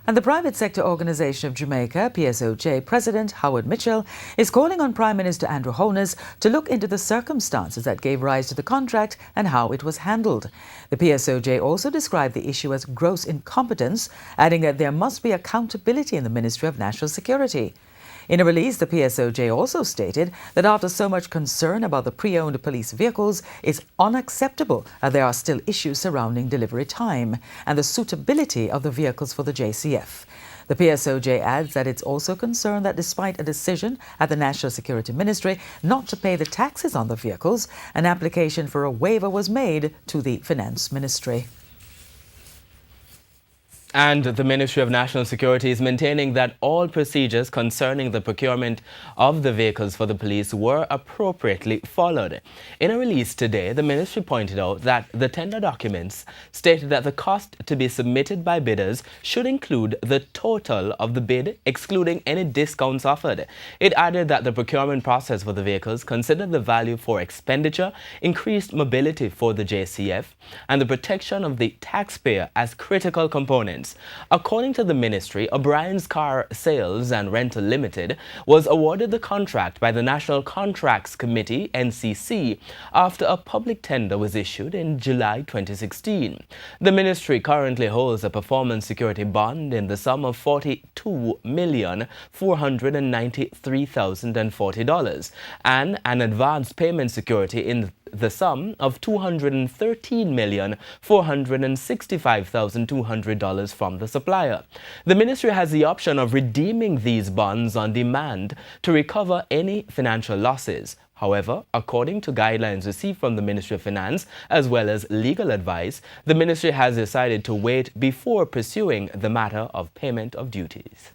And the private sector organization of Jamaica, PSOJ President Howard Mitchell, is calling on Prime Minister Andrew Holness to look into the circumstances that gave rise to the contract and how it was handled. The PSOJ also described the issue as gross incompetence, adding that there must be accountability in the Ministry of National Security. In a release, the PSOJ also stated that after so much concern about the pre-owned police vehicles, it's unacceptable that there are still issues surrounding delivery time and the suitability of the vehicles for the JCF. The PSOJ adds that it's also concerned that despite a decision at the National Security Ministry not to pay the taxes on the vehicles, an application for a waiver was made to the Finance Ministry. And the Ministry of National Security is maintaining that all procedures concerning the procurement of the vehicles for the police were appropriately followed. In a release today, the ministry pointed out that the tender documents stated that the cost to be submitted by bidders should include the total of the bid, excluding any discounts offered. It added that the procurement process for the vehicles considered the value for expenditure, increased mobility for the JCF, and the protection of the taxpayer as critical components. According to the ministry, OBRIEN'S Car Sales and Rental Limited was awarded the contract by the National Contracts Committee, NCC, after a public tender was issued in July 2016. The ministry currently holds a performance security bond in the sum of $42,493,040 and an advance payment security in the sum of $213,465,200 from the supplier. The ministry has the option of redeeming these bonds on demand to recover any financial losses. However, according to guidelines received from the Ministry of Finance as well as legal advice, the ministry has decided to wait before pursuing the matter of payment of duties.